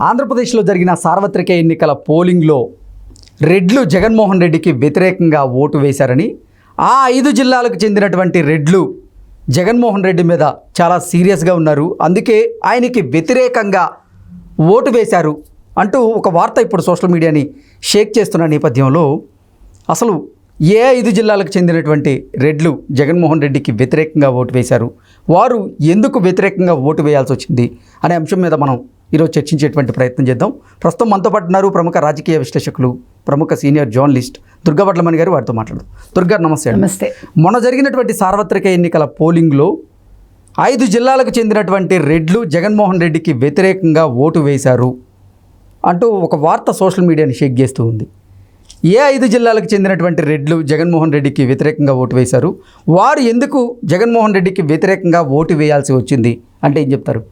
ఆంధ్రప్రదేశ్లో జరిగిన సార్వత్రిక ఎన్నికల పోలింగ్లో రెడ్లు జగన్మోహన్ రెడ్డికి వ్యతిరేకంగా ఓటు వేశారని, ఆ 5 జిల్లాలకు చెందినటువంటి రెడ్లు జగన్మోహన్ రెడ్డి మీద చాలా సీరియస్గా ఉన్నారు, అందుకే ఆయనకి వ్యతిరేకంగా ఓటు వేశారు అంటూ ఒక వార్త ఇప్పుడు సోషల్ మీడియాని షేక్ చేస్తున్న నేపథ్యంలో అసలు ఏ 5 జిల్లాలకు చెందినటువంటి రెడ్లు జగన్మోహన్ రెడ్డికి వ్యతిరేకంగా ఓటు వేశారు, వారు ఎందుకు వ్యతిరేకంగా ఓటు వేయాల్సి వచ్చింది అనే అంశం మీద మనం ఈరోజు చర్చించేటువంటి ప్రయత్నం చేద్దాం. ప్రస్తుతం మనతో పాటు ఉన్నారు ప్రముఖ రాజకీయ విశ్లేషకులు, ప్రముఖ సీనియర్ జర్నలిస్ట్ దుర్గా వడ్లమణి గారు. వారితో మాట్లాడదాం. దుర్గా, నమస్తే. నమస్తే. మొన్న జరిగినటువంటి సార్వత్రిక ఎన్నికల పోలింగ్లో 5 జిల్లాలకు చెందినటువంటి రెడ్లు జగన్మోహన్ రెడ్డికి వ్యతిరేకంగా ఓటు వేశారు అంటూ ఒక వార్త సోషల్ మీడియాని షేక్ చేస్తూ ఉంది. ఏ 5 జిల్లాలకు చెందినటువంటి రెడ్లు జగన్మోహన్ రెడ్డికి వ్యతిరేకంగా ఓటు వేశారు, వారు ఎందుకు జగన్మోహన్ రెడ్డికి వ్యతిరేకంగా ఓటు వేయాల్సి వచ్చింది అంటే ఏం చెప్తారు?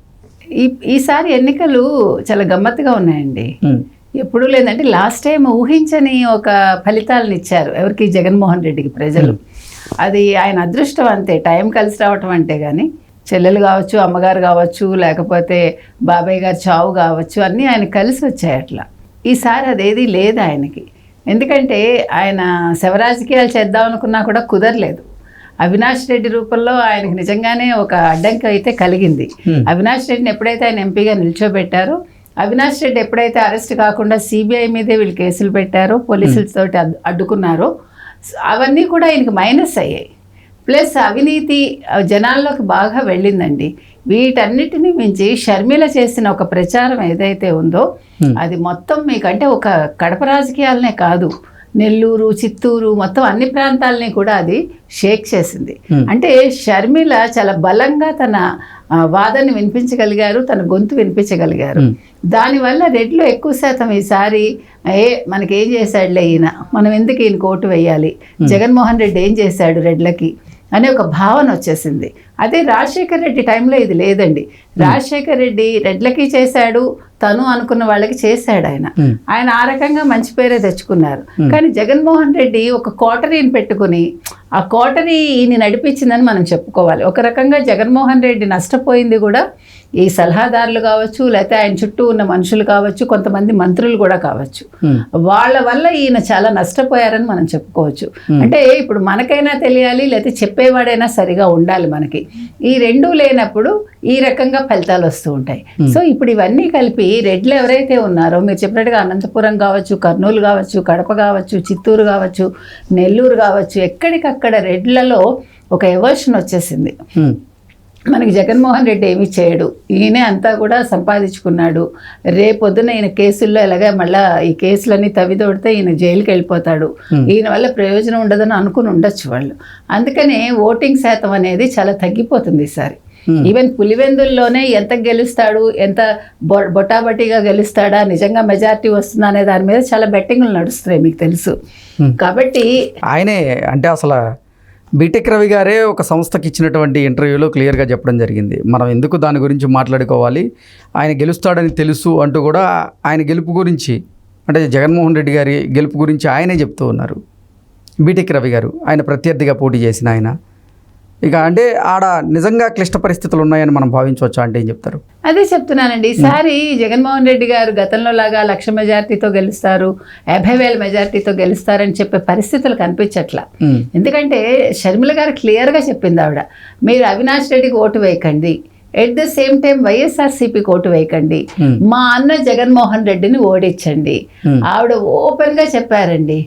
ఈసారి ఎన్నికలు చాలా గమ్మత్తుగా ఉన్నాయండి. ఎప్పుడూ లేదంటే లాస్ట్ టైం ఊహించని ఒక ఫలితాలను ఇచ్చారు ఎవరికి, జగన్మోహన్ రెడ్డికి ప్రజలు. అది ఆయన అదృష్టం అంతే, టైం కలిసి రావటం అంటే. కానీ చెల్లెలు కావచ్చు, అమ్మగారు కావచ్చు, లేకపోతే బాబాయ్ గారు చావు కావచ్చు, అన్నీ ఆయన కలిసి వచ్చాయి అట్లా. ఈసారి అదేది లేదు ఆయనకి. ఎందుకంటే ఆయన శవరాజకీయాలు చేద్దాం అనుకున్నా కూడా కుదరలేదు. అవినాష్ రెడ్డి రూపంలో ఆయనకు నిజంగానే ఒక అడ్డంకి అయితే కలిగింది. అవినాష్ రెడ్డిని ఎప్పుడైతే ఆయన ఎంపీగా నిల్చోబెట్టారో, అవినాష్ రెడ్డి ఎప్పుడైతే అరెస్ట్ కాకుండా సిబిఐ మీదే వీళ్ళు కేసులు పెట్టారో, పోలీసులతోటి అడ్డుకున్నారో, అవన్నీ కూడా ఆయనకి మైనస్ అయ్యాయి. ప్లస్ అవినీతి జనాల్లోకి బాగా వెళ్ళిందండి. వీటన్నిటిని మించి షర్మిల చేసిన ఒక ప్రచారం ఏదైతే ఉందో అది మొత్తం మీకంటే ఒక కడప రాజకీయాలనే కాదు, నెల్లూరు, చిత్తూరు, మొత్తం అన్ని ప్రాంతాలని కూడా అది షేక్ చేసింది. అంటే షర్మిల చాలా బలంగా తన వాదనని వినిపించగలిగారు, తన గొంతు వినిపించగలిగారు. దానివల్ల రెడ్లు ఎక్కువ శాతం ఈసారి మనకేం చేశాడులే ఈయన, మనం ఎందుకు ఈయనకు ఓటు వేయాలి, జగన్మోహన్ రెడ్డి ఏం చేశాడు రెడ్లకి అనే ఒక భావన వచ్చేసింది. అదే రాజశేఖర్ రెడ్డి టైంలో ఇది లేదండి. రాజశేఖర్ రెడ్డి రెడ్లకి చేశాడు, తను అనుకున్న వాళ్ళకి చేశాడు. ఆయన ఆ రకంగా మంచి పేరే తెచ్చుకున్నారు. కానీ జగన్మోహన్ రెడ్డి ఒక కోటరీని పెట్టుకుని ఆ కోటరీ ఈయన నడిపించిందని మనం చెప్పుకోవాలి. ఒక రకంగా జగన్మోహన్ రెడ్డి నష్టపోయింది కూడా ఈ సలహాదారులు కావచ్చు, లేకపోతే ఆయన చుట్టూ ఉన్న మనుషులు కావచ్చు, కొంతమంది మంత్రులు కూడా కావచ్చు. వాళ్ళ వల్ల ఈయన చాలా నష్టపోయారని మనం చెప్పుకోవచ్చు. అంటే ఇప్పుడు మనకైనా తెలియాలి, లేకపోతే చెప్పేవాడైనా సరిగా ఉండాలి. మనకి ఈ రెండూ లేనప్పుడు ఈ రకంగా ఫలితాలు వస్తూ ఉంటాయి. సో ఇప్పుడు ఇవన్నీ కలిపి రెడ్లు ఎవరైతే ఉన్నారో, మీరు చెప్పినట్టుగా అనంతపురం కావచ్చు, కర్నూలు కావచ్చు, కడప కావచ్చు, చిత్తూరు కావచ్చు, నెల్లూరు కావచ్చు, ఎక్కడికక్కడ రెడ్లలో ఒక ఎవర్షన్ వచ్చేసింది. మనకి జగన్మోహన్ రెడ్డి ఏమీ చేయడు, ఈయనే అంతా కూడా సంపాదించుకున్నాడు, రేపొద్దున ఈయన కేసుల్లో ఎలాగా మళ్ళీ ఈ కేసులన్నీ తవ్విదోడితే ఈయన జైలుకి వెళ్ళిపోతాడు, ఈయన వల్ల ప్రయోజనం ఉండదని అనుకుని ఉండొచ్చు వాళ్ళు. అందుకనే ఓటింగ్ శాతం అనేది చాలా తగ్గిపోతుంది ఈసారి. ఈవెన్ పులివెందుల్లోనే ఎంత గెలుస్తాడు, ఎంత బొటాబొటీగా గెలుస్తాడా, నిజంగా మెజారిటీ వస్తుందా అనే దాని మీద చాలా బెట్టింగ్లు నడుస్తున్నాయి, మీకు తెలుసు. కాబట్టి ఆయనే అంటే అసలు బీటెక్ రవి గారే ఒక సంస్థకి ఇచ్చినటువంటి ఇంటర్వ్యూలో క్లియర్గా చెప్పడం జరిగింది, మనం ఎందుకు దాని గురించి మాట్లాడుకోవాలి, ఆయన గెలుస్తాడని తెలుసు అంటూ కూడా ఆయన గెలుపు గురించి, అంటే జగన్మోహన్ రెడ్డి గారి గెలుపు గురించి ఆయనే చెప్తూ ఉన్నారు. బీటెక్ రవి గారు ఆయన ప్రత్యర్థిగా పోటీ చేసిన ఆయన. ఇక అంటే ఆడ నిజంగా క్లిష్ట పరిస్థితులు ఉన్నాయని మనం భావించవచ్చా అంటే ఏం చెప్తారు? అదే చెప్తున్నానండి. ఈసారి జగన్మోహన్ రెడ్డి గారు గతంలో లాగా 1,00,000 మెజార్టీతో గెలుస్తారు, 50,000 మెజార్టీతో గెలుస్తారని చెప్పే పరిస్థితులు కనిపించట్లా. ఎందుకంటే షర్మిల గారు క్లియర్గా చెప్పింది, ఆవిడ మీరు అవినాష్ రెడ్డికి ఓటు వేయకండి, ఎట్ ద సేమ్ టైం వైఎస్ఆర్సీపీకి ఓటు వేయకండి, మా అన్న జగన్మోహన్ రెడ్డిని ఓడించండి. ఆవిడ ఓపెన్ గా చెప్పారండి.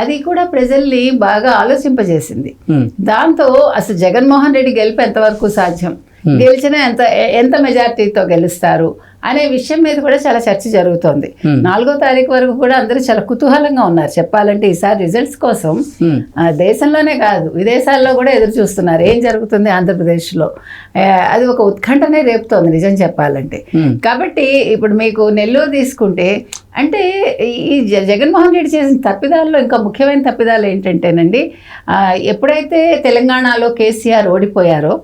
అది కూడా ప్రజల్ని బాగా ఆలోచింపజేసింది. దాంతో అసలు జగన్మోహన్ రెడ్డి గెలుపు ఎంతవరకు సాధ్యం, గెలిచిన ఎంత మెజార్టీతో గెలుస్తారు అనే విషయం మీద కూడా చాలా చర్చ జరుగుతోంది. 4వ తారీఖు వరకు కూడా అందరూ చాలా కుతూహలంగా ఉన్నారు చెప్పాలంటే. ఈసారి రిజల్ట్స్ కోసం దేశంలోనే కాదు విదేశాల్లో కూడా ఎదురు చూస్తున్నారు, ఏం జరుగుతుంది ఆంధ్రప్రదేశ్లో. అది ఒక ఉత్కంఠనే రేపుతోంది నిజం చెప్పాలంటే. కాబట్టి ఇప్పుడు మీకు నెల్లూరు తీసుకుంటే, అంటే ఈ జగన్మోహన్ రెడ్డి చేసిన తప్పిదాల్లో ఇంకా ముఖ్యమైన తప్పిదాలు ఏంటంటేనండి, ఎప్పుడైతే తెలంగాణలో కేసీఆర్ ఓడిపోయారో,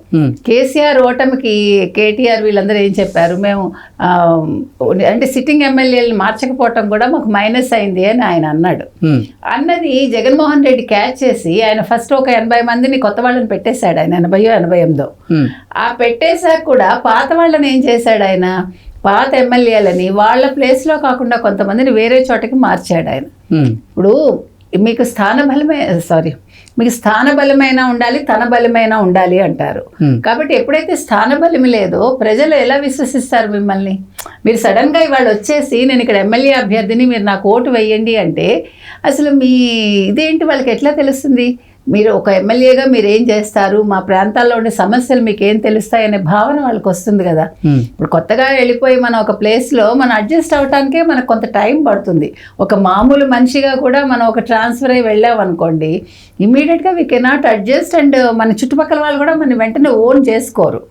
కేసీఆర్ ఓటమికి కేటీఆర్ వీళ్ళందరూ ఏం చెప్పారు, మేము అంటే సిట్టింగ్ ఎమ్మెల్యేలను మార్చకపోవటం కూడా మాకు మైనస్ అయింది అని ఆయన అన్నాడు. అన్నది జగన్మోహన్ రెడ్డి క్యాచ్ చేసి ఆయన ఫస్ట్ ఒక 80 మందిని కొత్త వాళ్ళని పెట్టేశాడు ఆయన, 80 88. ఆ పెట్టేశాక కూడా పాత వాళ్ళని ఏం చేశాడు ఆయన, పాత ఎమ్మెల్యేలని వాళ్ళ ప్లేస్లో కాకుండా కొంతమందిని వేరే చోటకి మార్చాడు ఆయన. ఇప్పుడు మీకు మీకు స్థాన బలమైనా ఉండాలి, తన బలమైనా ఉండాలి అంటారు. కాబట్టి ఎప్పుడైతే స్థాన బలం లేదో ప్రజలు ఎలా విశ్వసిస్తారు మిమ్మల్ని? మీరు సడన్గా ఇవాళ వచ్చేసి నేను ఇక్కడ ఎమ్మెల్యే అభ్యర్థిని, మీరు నాకు ఓటు వేయండి అంటే అసలు మీ ఇదేంటి వాళ్ళకి ఎట్లా తెలుస్తుంది? మీరు ఒక ఎమ్మెల్యేగా మీరు ఏం చేస్తారు, మా ప్రాంతాల్లో ఉండే సమస్యలు మీకు ఏం తెలుస్తాయి అనే భావన వాళ్ళకి వస్తుంది కదా. ఇప్పుడు కొత్తగా వెళ్ళిపోయి మనం ఒక ప్లేస్లో మనం అడ్జస్ట్ అవడానికే మనకు కొంత టైం పడుతుంది. ఒక మామూలు మనిషిగా కూడా మనం ఒక ట్రాన్స్ఫర్ అయ్యి వెళ్ళామనుకోండి, ఇమీడియట్గా వీ కెనాట్ అడ్జస్ట్, అండ్ మన చుట్టుపక్కల వాళ్ళు కూడా మన వెంటనే ఓన్ చేసుకోరు.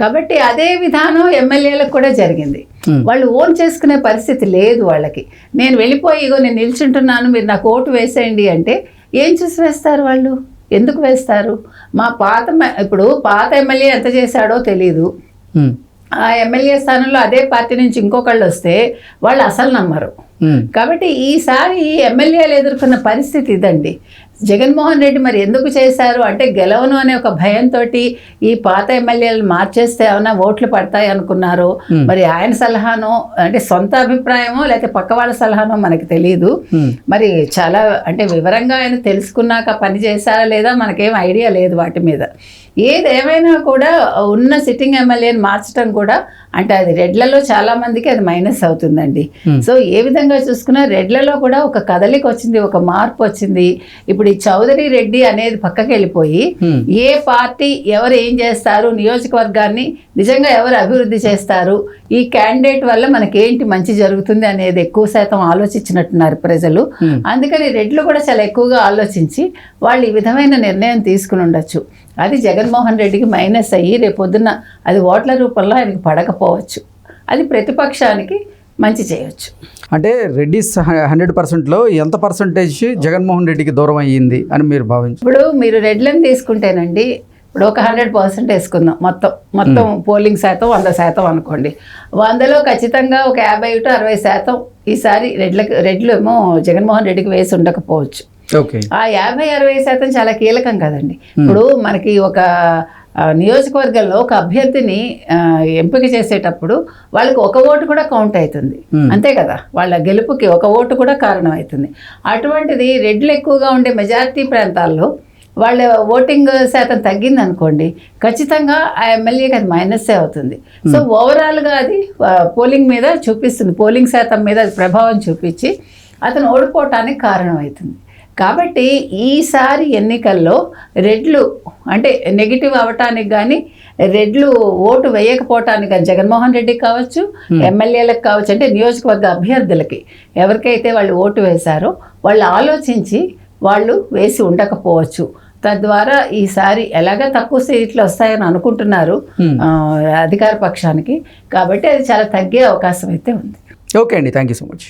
కాబట్టి అదే విధానం ఎమ్మెల్యేలకు కూడా జరిగింది. వాళ్ళు ఓన్ చేసుకునే పరిస్థితి లేదు వాళ్ళకి. నేను వెళ్ళిపోయి ఇగో నేను నిల్చుంటున్నాను, మీరు నాకు ఓటు వేసేయండి అంటే ఏం చూసి వేస్తారు వాళ్ళు? ఎందుకు వేస్తారు? ఇప్పుడు పాత ఎమ్మెల్యే ఎంత చేశాడో తెలీదు. ఆ ఎమ్మెల్యే స్థానంలో అదే పార్టీ నుంచి ఇంకొకళ్ళు వస్తే వాళ్ళు అసలు నమ్మరు. కాబట్టి ఈసారి ఎమ్మెల్యేలు ఎదుర్కొన్న పరిస్థితి ఇదండి. జగన్మోహన్ రెడ్డి మరి ఎందుకు చేశారు అంటే గెలవను అనే ఒక భయంతో ఈ పాత ఎమ్మెల్యేలు మార్చేస్తే ఏమైనా ఓట్లు పడతాయి అనుకున్నారు. మరి ఆయన సలహానో అంటే సొంత అభిప్రాయమో లేకపోతే పక్క వాళ్ళ సలహానో మనకి తెలియదు. మరి చాలా అంటే వివరంగా ఆయన తెలుసుకున్నాక పని చేశారా లేదా మనకేం ఐడియా లేదు వాటి మీద. ఏదేమైనా కూడా ఉన్న సిట్టింగ్ ఎమ్మెల్యేని మార్చడం కూడా అంటే అది రెడ్లలో చాలా మందికి అది మైనస్ అవుతుందండి. సో ఏ విధంగా చూసుకున్నా రెడ్లలో కూడా ఒక కదలిక వచ్చింది, ఒక మార్పు వచ్చింది. ఇప్పుడు ఈ చౌదరి రెడ్డి అనేది పక్కకి వెళ్ళిపోయి ఏ పార్టీ ఎవరు ఏం చేస్తారు, నియోజకవర్గాన్ని నిజంగా ఎవరు అభివృద్ధి చేస్తారు, ఈ క్యాండిడేట్ వల్ల మనకేంటి మంచి జరుగుతుంది అనేది ఎక్కువ శాతం ఆలోచించినట్టున్నారు ప్రజలు. అందుకని రెడ్లు కూడా చాలా ఎక్కువగా ఆలోచించి వాళ్ళు ఈ విధమైన నిర్ణయం తీసుకుని ఉండొచ్చు. అది జగన్మోహన్ రెడ్డికి మైనస్ అయ్యి రేపొద్దున అది ఓట్ల రూపంలో ఆయనకు పడకపోవచ్చు. అది ప్రతిపక్షానికి మంచి చేయవచ్చు. అంటే రెడ్డిస్ 100%లో ఎంత పర్సంటేజ్ జగన్మోహన్ రెడ్డికి దూరం అయ్యింది అని మీరు భావించారు? ఇప్పుడు మీరు రెడ్లను తీసుకుంటేనండి, ఇప్పుడు ఒక 100% వేసుకుందాం, మొత్తం పోలింగ్ శాతం 100% అనుకోండి. 100లో ఖచ్చితంగా ఒక 50-60% ఈసారి రెడ్లు ఏమో జగన్మోహన్ రెడ్డికి వేసి ఉండకపోవచ్చు. ఆ 50-60% చాలా కీలకం కదండి. ఇప్పుడు మనకి ఒక నియోజకవర్గంలో ఒక అభ్యర్థిని ఎంపిక చేసేటప్పుడు వాళ్ళకి ఒక ఓటు కూడా కౌంట్ అవుతుంది, అంతే కదా. వాళ్ళ గెలుపుకి ఒక ఓటు కూడా కారణం అవుతుంది. అటువంటిది రెడ్లు ఎక్కువగా ఉండే మెజారిటీ ప్రాంతాల్లో వాళ్ళ ఓటింగ్ శాతం తగ్గింది అనుకోండి, ఖచ్చితంగా ఆ ఎమ్మెల్యేకి అది మైనస్సే అవుతుంది. సో ఓవరాల్గా అది పోలింగ్ మీద చూపిస్తుంది, పోలింగ్ శాతం మీద అది ప్రభావం చూపించి అతను ఓడిపోవటానికి కారణం అవుతుంది. కాబట్టి ఈసారి ఎన్నికల్లో రెడ్లు అంటే నెగిటివ్ అవ్వటానికి కానీ రెడ్లు ఓటు వేయకపోవటానికి కానీ జగన్మోహన్ రెడ్డికి కావచ్చు, ఎమ్మెల్యేలకు కావచ్చు, అంటే నియోజకవర్గ అభ్యర్థులకి ఎవరికైతే వాళ్ళు ఓటు వేశారో వాళ్ళు ఆలోచించి వాళ్ళు వేసి ఉండకపోవచ్చు. తద్వారా ఈసారి ఎలాగ తక్కువ సీట్లు వస్తాయని అనుకుంటున్నారు అధికార పక్షానికి. కాబట్టి అది చాలా తగ్గే అవకాశం అయితే ఉంది. ఓకే అండి, థ్యాంక్ యూ సో మచ్.